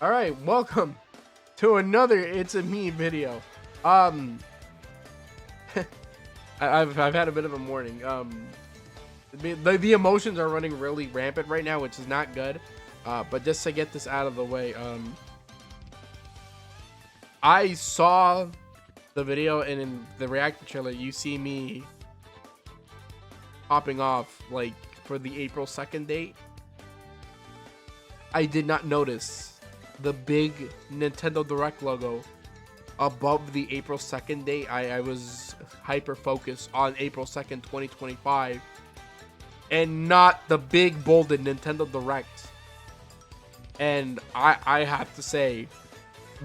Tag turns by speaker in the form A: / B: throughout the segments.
A: All right, welcome to another It's a Me video. Um, I've had a bit of a morning. The emotions are running really rampant right now, which is not good. But just to get this out of the way, I saw the video, and in the reaction trailer, you see me popping off like for the April 2nd date. I did not notice the big Nintendo Direct logo above the April 2nd date. I was hyper focused on April 2nd, 2025, and not the big bolded Nintendo Direct. And I have to say,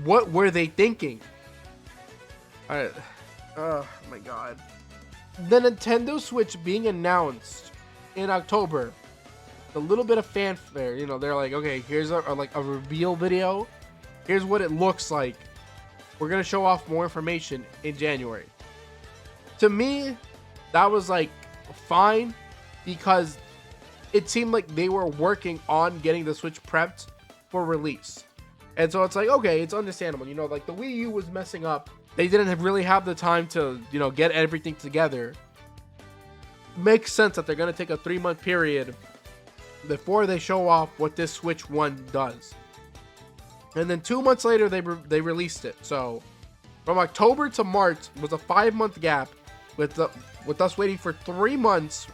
A: what were they thinking? Oh my god. The Nintendo Switch being announced in October, a little bit of fanfare, you know, they're like, okay, here's a reveal video. Here's what it looks like. We're going to show off more information in January. To me, that was like fine, because it seemed like they were working on getting the Switch prepped for release. And so it's like, okay, it's understandable. You know, like the Wii U was messing up. They didn't really have the time to, you know, get everything together. Makes sense that they're going to take a 3-month period before they show off what this Switch 1 does. And then 2 months later, they released it. So from October to March was a 5-month gap, with us waiting for 3 months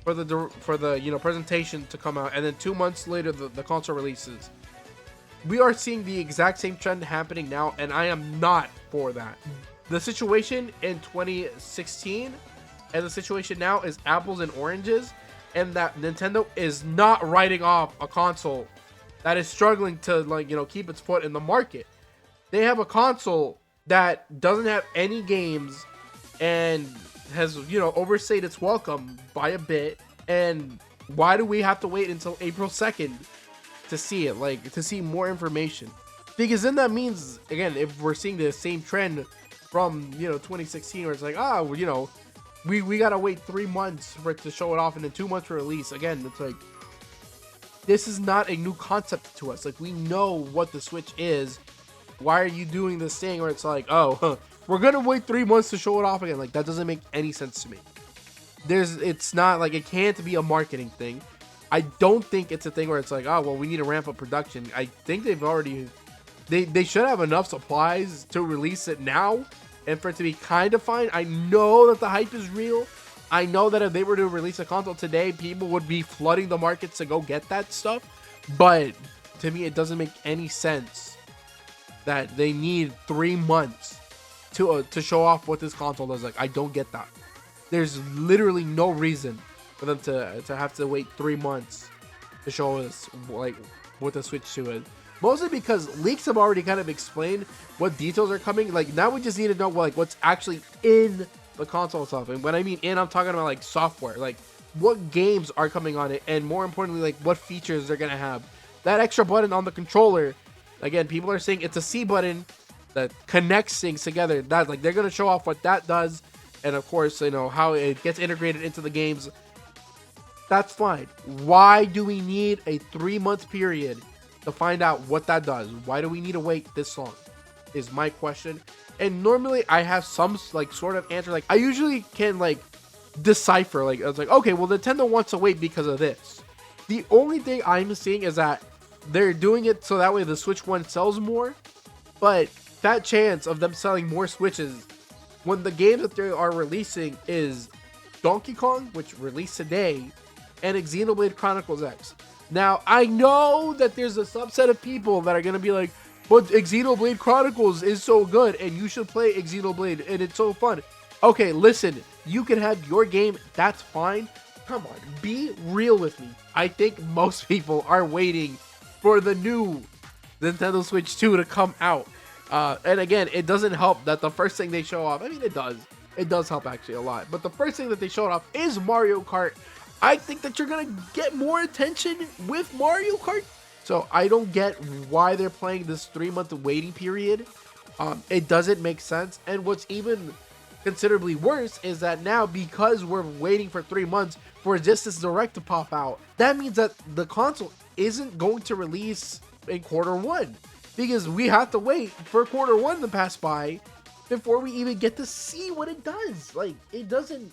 A: for the you know, presentation to come out, and then 2 months later the console releases. We are seeing the exact same trend happening now, and I am not for that. The situation in 2016 and the situation now is apples and oranges, and that Nintendo is not writing off a console that is struggling to, like, you know, keep its foot in the market. They have a console that doesn't have any games and has, you know, overstayed its welcome by a bit. And why do we have to wait until April 2nd to see it, like, to see more information? Because then that means, again, if we're seeing the same trend from, you know, 2016, where it's like, well, you know, we gotta wait 3 months for it to show it off, and then 2 months for release. Again, it's like, this is not a new concept to us. Like, we know what the Switch is. Why are you doing this thing where it's like, we're gonna wait 3 months to show it off again? Like, that doesn't make any sense to me. It's not like, it can't be a marketing thing. I don't think it's a thing where it's like, well, we need to ramp up production. I think they've already, they should have enough supplies to release it now and for it to be kind of fine. I know that the hype is real. I know that if they were to release a console today, people would be flooding the markets to go get that stuff. But to me, it doesn't make any sense that they need 3 months to show off what this console does. Like, I don't get that. There's literally no reason for them to have to wait 3 months to show us, like, what the Switch 2 is. Mostly because leaks have already kind of explained what details are coming. Like, now we just need to know, like, what's actually in the console stuff. And when I mean in, I'm talking about, like, software. Like, what games are coming on it, and more importantly, like, what features they're gonna have. That extra button on the controller, again, people are saying it's a C button that connects things together. That, like, they're gonna show off what that does, and of course, you know, how it gets integrated into the games. That's fine. Why do we need a 3-month period to find out what that does? Why do we need to wait this long, is my question. And normally I have some, like, sort of answer. Like, I usually can, like, decipher, like, I was like, okay, well, Nintendo wants to wait because of this. The only thing I'm seeing is that they're doing it so that way the Switch 1 sells more. But that chance of them selling more Switches when the games that they are releasing is Donkey Kong, which released today, and Xenoblade Chronicles X. Now, I know that there's a subset of people that are going to be like, but Xenoblade Chronicles is so good, and you should play Xenoblade, and it's so fun. Okay, listen, you can have your game, that's fine. Come on, be real with me. I think most people are waiting for the new Nintendo Switch 2 to come out. And again, it doesn't help that the first thing they show off, I mean, it does. It does help actually a lot. But the first thing that they showed off is Mario Kart. I think that you're going to get more attention with Mario Kart. So I don't get why they're playing this 3-month waiting period. It doesn't make sense. And what's even considerably worse is that now, because we're waiting for 3 months for just this Direct to pop out, that means that the console isn't going to release in quarter one, because we have to wait for quarter one to pass by before we even get to see what it does. Like, it doesn't,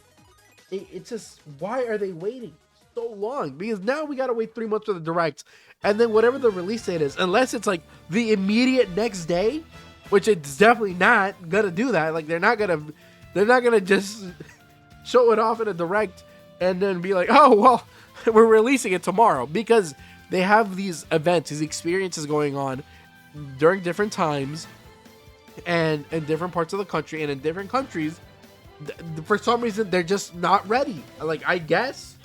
A: it's just, why are they waiting so long? Because now we gotta wait 3 months for the direct, and then whatever the release date is, unless it's like the immediate next day, which it's definitely not gonna do that. Like, they're not gonna just show it off in a direct and then be like, oh well, we're releasing it tomorrow, because they have these events, these experiences going on during different times and in different parts of the country, and in different countries, for some reason they're just not ready. Like, I guess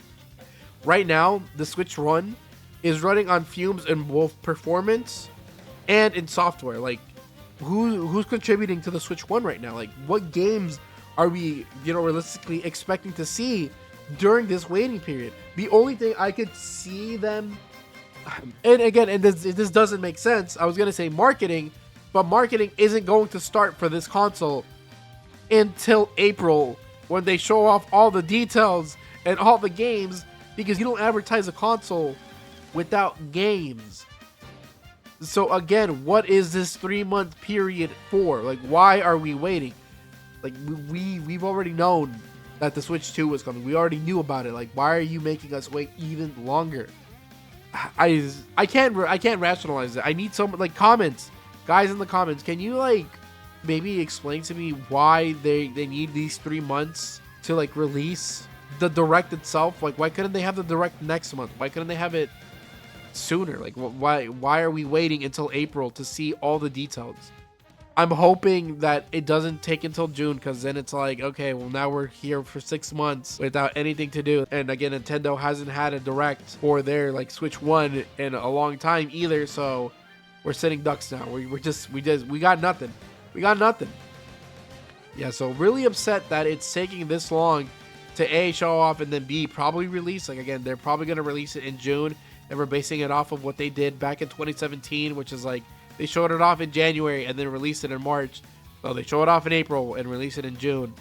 A: right now the Switch One is running on fumes in both performance and in software. Like, who's contributing to the Switch One right now? Like, what games are we, realistically expecting to see during this waiting period? The only thing I could see them, and again, this doesn't make sense, I was gonna say marketing, but marketing isn't going to start for this console until April, when they show off all the details and all the games, because you don't advertise a console without games. So again, what is this 3-month period for? Like, why are we waiting? Like, we've already known that the Switch 2 was coming. We already knew about it. Like, why are you making us wait even longer? I can't rationalize it. I need some, like, comments. Guys in the comments, can you, like, maybe explain to me why they need these 3 months to, like, release the direct itself? Like, why couldn't they have the direct next month? Why couldn't they have it sooner? Like, why are we waiting until April to see all the details? I'm hoping that it doesn't take until June, because then it's like, okay, well, now we're here for 6 months without anything to do. And again, Nintendo hasn't had a direct for their, like, Switch 1 in a long time either, so we're sitting ducks now. We got nothing. We got nothing. Yeah, so really upset that it's taking this long to A, show off, and then B, probably release. Like, again, they're probably going to release it in June, and we're basing it off of what they did back in 2017, which is like, they showed it off in January and then released it in March. So they show it off in April and release it in June.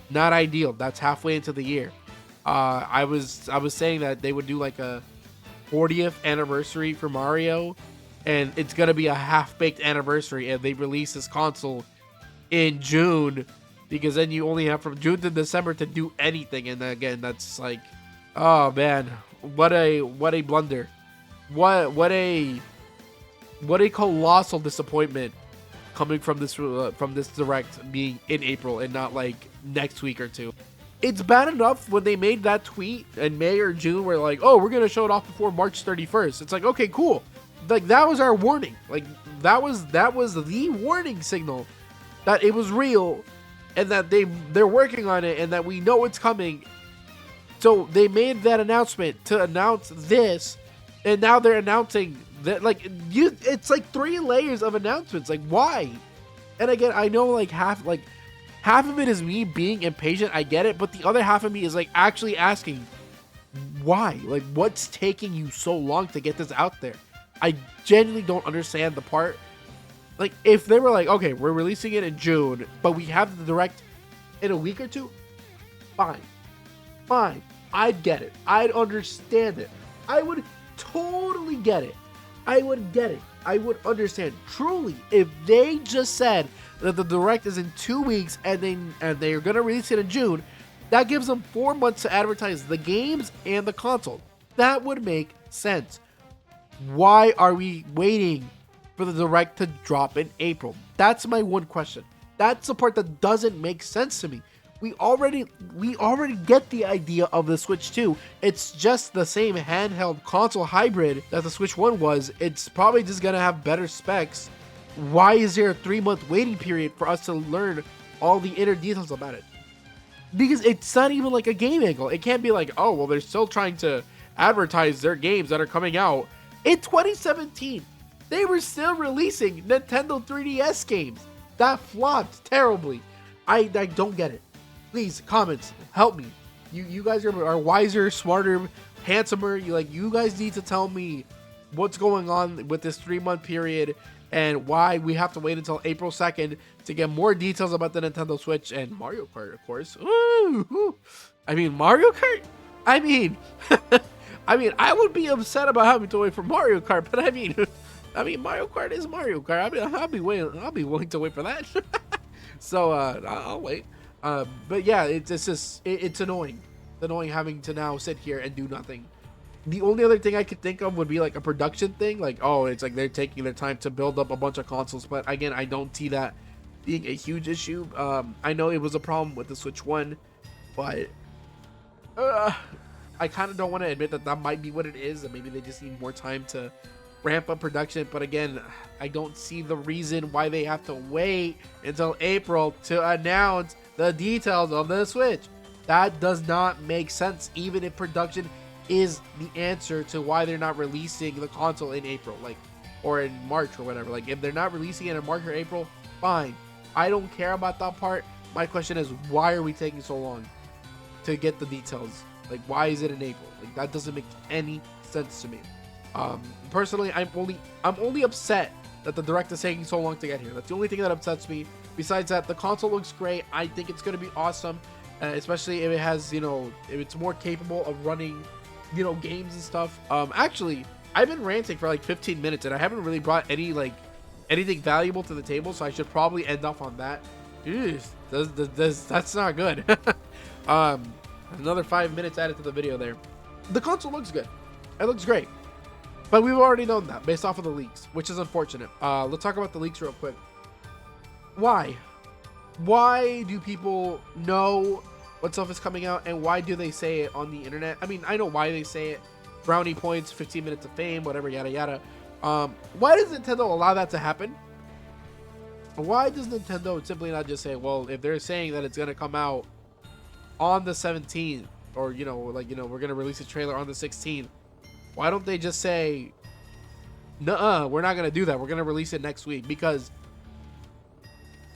A: Not ideal. That's halfway into the year. I was saying that they would do like a 40th anniversary for Mario, and it's gonna be a half-baked anniversary, and they release this console in June, because then you only have from June to December to do anything. And again, that's like, oh man, what a blunder. What a colossal disappointment coming from this direct being in April and not like next week or two. It's bad enough when they made that tweet in May or June where like, oh, we're gonna show it off before March 31st. It's like, okay, cool. Like, that was our warning. Like, that was the warning signal that it was real, and that they're working on it, and that we know it's coming. So they made that announcement to announce this, and now they're announcing that, like, it's like 3 layers of announcements. Like, why? And again, I know like half of it is me being impatient. I get it, but the other half of me is like actually asking, why? Like, what's taking you so long to get this out there? I genuinely don't understand the part. Like, if they were like, okay, we're releasing it in June, but we have the direct in a week or two, fine. I'd get it. I'd understand it. I would totally get it. I would get it. I would understand. Truly, if they just said that the direct is in 2 weeks and they're gonna release it in June, that gives them 4 months to advertise the games and the console. That would make sense. Why are we waiting for the direct to drop in April? That's my one question. That's the part that doesn't make sense to me. We already get the idea of the Switch 2. It's just the same handheld console hybrid that the Switch 1 was. It's probably just gonna have better specs. Why is there a 3-month waiting period for us to learn all the inner details about it? Because it's not even like a game angle. It can't be like, oh, well, they're still trying to advertise their games that are coming out. In 2017, they were still releasing Nintendo 3DS games that flopped terribly. I don't get it. Please, comments, help me. You guys are wiser, smarter, handsomer. You guys need to tell me what's going on with this 3-month period and why we have to wait until April 2nd to get more details about the Nintendo Switch and Mario Kart, of course. Ooh. I mean, Mario Kart? I mean, I would be upset about having to wait for Mario Kart, but I mean, I mean, Mario Kart is Mario Kart. I mean, I'll be willing to wait for that. So I'll wait. But yeah, it's just it's annoying. It's annoying having to now sit here and do nothing. The only other thing I could think of would be like a production thing, like, oh, it's like they're taking their time to build up a bunch of consoles. But again, I don't see that being a huge issue. I know it was a problem with the Switch 1, but I kind of don't want to admit that that might be what it is, and maybe they just need more time to ramp up production. But again, I don't see the reason why they have to wait until April to announce the details of the Switch. That does not make sense, even if production is the answer to why they're not releasing the console in April, like, or in March or whatever. Like, if they're not releasing it in March or April, fine. I don't care about that part. My question is, why are we taking so long to get the details? Like, why is it in April? Like, that doesn't make any sense to me. Personally, I'm only upset that the direct is taking so long to get here. That's the only thing that upsets me. Besides that, the console looks great. I think it's going to be awesome, especially if it has, you know, if it's more capable of running, you know, games and stuff. Actually, I've been ranting for like 15 minutes and I haven't really brought any, like, anything valuable to the table, so I should probably end off on that. Jeez, that's not good. Another 5 minutes added to the video there. The console looks good. It looks great. But we've already known that based off of the leaks, which is unfortunate. Let's talk about the leaks real quick. Why? Why do people know what stuff is coming out, and why do they say it on the internet? I mean, I know why they say it. Brownie points, 15 minutes of fame, whatever, yada yada. Why does Nintendo allow that to happen? Why does Nintendo simply not just say, well, if they're saying that it's going to come out on the 17th, or, you know, like, you know, we're going to release a trailer on the 16th, why don't they just say, nuh-uh, we're not going to do that. We're going to release it next week? Because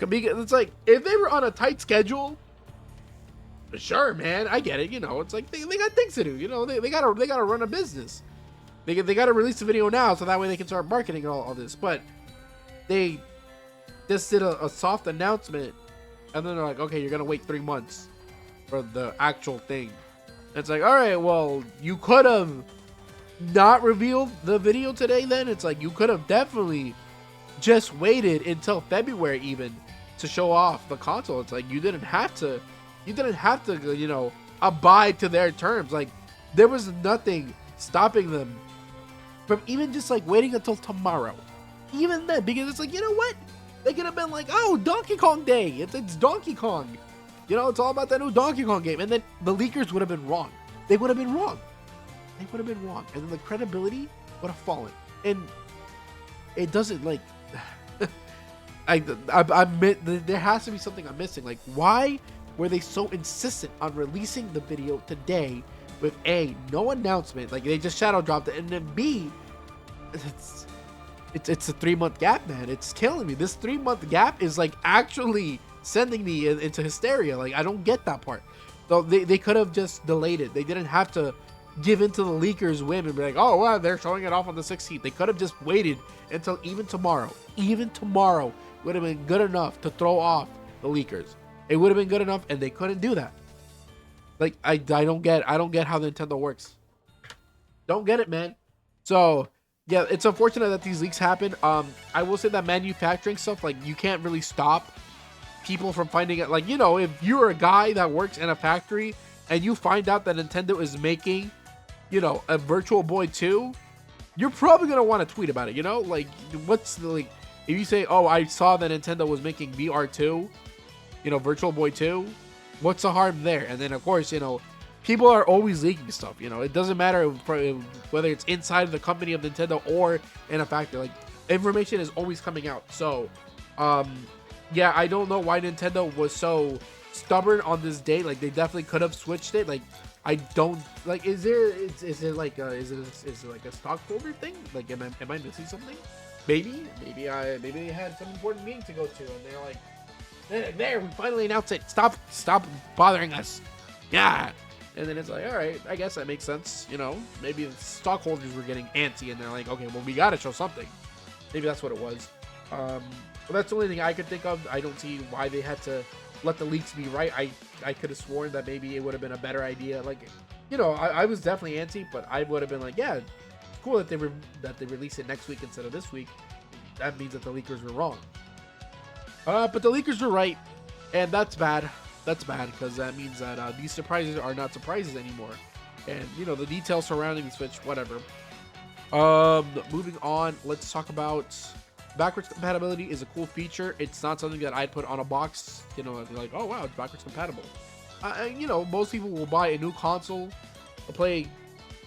A: it's like, if they were on a tight schedule, sure, man, I get it. You know, it's like they got things to do. You know, they gotta run a business. They gotta release the video now, so that way they can start marketing all this. But they just did a soft announcement, and then they're like, okay, you're gonna wait 3 months for the actual thing. And it's like, all right, well, you could have not revealed the video today. Then it's like, you could have definitely just waited until February even to show off the console. It's like, you didn't have to, you know, abide to their terms. Like, there was nothing stopping them from even just like waiting until tomorrow. Even then, because it's like, you know what? They could have been like, oh, Donkey Kong Day. It's Donkey Kong. You know, it's all about that new Donkey Kong game. And then the leakers would have been wrong. They would have been wrong. They would have been wrong. And then the credibility would have fallen. And it doesn't, like, there has to be something I'm missing. Like, why were they so insistent on releasing the video today with A, no announcement, like they just shadow dropped it, and then B, it's a 3-month gap, man. It's killing me. This 3-month gap is like actually sending me into hysteria. Like, I don't get that part. So they could have just delayed it. They didn't have to give into the leakers' whim and be like, oh, well, they're showing it off on the 16th. They could have just waited until even tomorrow. Even tomorrow would have been good enough to throw off the leakers. It would have been good enough, and they couldn't do that. Like, I don't get how Nintendo works. Don't get it, man. So yeah, it's unfortunate that these leaks happen. I will say that manufacturing stuff, like, you can't really stop people from finding it. Like, you know, if you're a guy that works in a factory and you find out that Nintendo is making, you know, a Virtual Boy 2, you're probably gonna want to tweet about it. You know, like, what's the, like, if you say, oh, I saw that Nintendo was making VR2, you know, Virtual Boy 2, what's the harm there? And then, of course, you know, people are always leaking stuff. You know, it doesn't matter whether it's inside of the company of Nintendo or in a factory. Like, information is always coming out. So, yeah, I don't know why Nintendo was so stubborn on this date. Like, they definitely could have switched it. Like, I don't, like, is it like a stockholder thing? Like, am I missing something? Maybe they had some important meeting to go to, and they're like, there, we finally announced it. Stop bothering us. Yeah. And then it's like, all right, I guess that makes sense. You know, maybe the stockholders were getting antsy, and they're like, okay, well, we got to show something. Maybe that's what it was. But that's the only thing I could think of. I don't see why they had to let the leaks be right. I could have sworn that maybe it would have been a better idea. Like, you know, I was definitely antsy, but I would have been like, yeah, cool that they release it next week instead of this week. That means that the leakers were wrong. But the leakers were right, and that's bad. That's bad because that means that these surprises are not surprises anymore. And you know, the details surrounding the Switch, whatever. Moving on, let's talk about backwards compatibility. Is a cool feature. It's not something that I'd put on a box. You know, like, oh wow, it's backwards compatible. You know, most people will buy a new console to play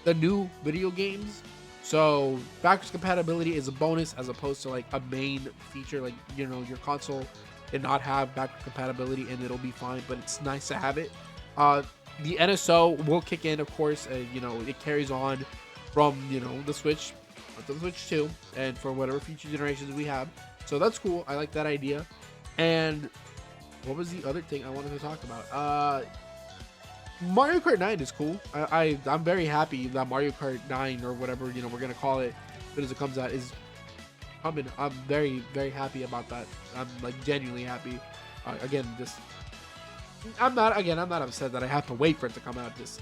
A: the new video games. So backwards compatibility is a bonus as opposed to like a main feature. Like, you know, your console did not have backwards compatibility and it'll be fine, but it's nice to have it. The NSO will kick in, of course. You know, it carries on from, you know, the Switch to the Switch 2 and for whatever future generations we have. So that's cool. I like that idea. And what was the other thing I wanted to talk about? Mario Kart 9 is cool. I'm very happy that Mario Kart 9 or whatever, you know, we're gonna call it as soon as it comes out is coming. I'm very, very happy about that. I'm like genuinely happy. Again, just I'm not upset that I have to wait for it to come out. Just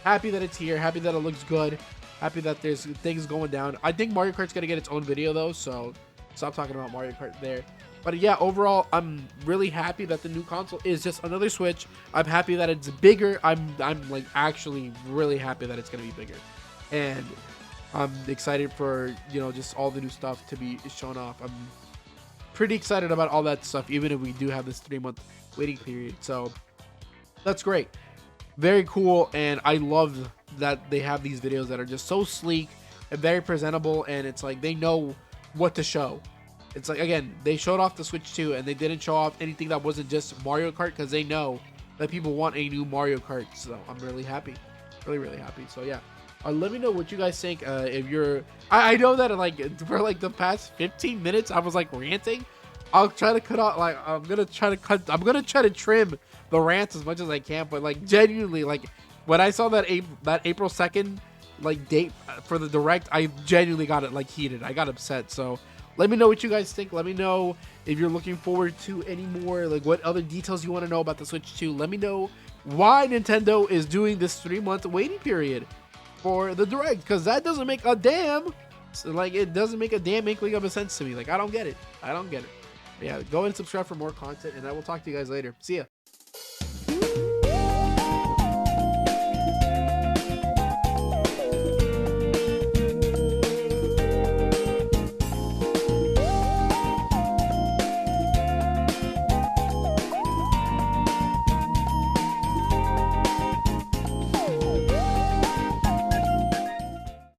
A: happy that it's here. Happy that it looks good. Happy that there's things going down. I think Mario Kart's gonna get its own video though, so stop talking about Mario Kart there. But yeah, overall, I'm really happy that the new console is just another Switch. I'm happy that it's bigger. I'm like actually really happy that it's gonna be bigger, and I'm excited for, you know, just all the new stuff to be shown off. I'm pretty excited about all that stuff, even if we do have this 3-month waiting period. So that's great, very cool, and I love that they have these videos that are just so sleek and very presentable, and it's like they know what to show. It's like, again, they showed off the Switch 2 and they didn't show off anything that wasn't just Mario Kart because they know that people want a new Mario Kart. So I'm really happy, really happy. So yeah, let me know what you guys think. If you're, I know that like for like the past 15 minutes I was like ranting. I'll try to cut out, like I'm gonna try to trim the rants as much as I can. But like genuinely, like when I saw that April 2nd like date for the direct, I genuinely got it like heated. I got upset. So let me know what you guys think. Let me know if you're looking forward to any more, like what other details you want to know about the Switch 2. Let me know why Nintendo is doing this 3-month waiting period for the direct, because that doesn't make a damn, like it doesn't make a damn inkling of a sense to me. Like I don't get it. Yeah, go and subscribe for more content, and I will talk to you guys later. See ya.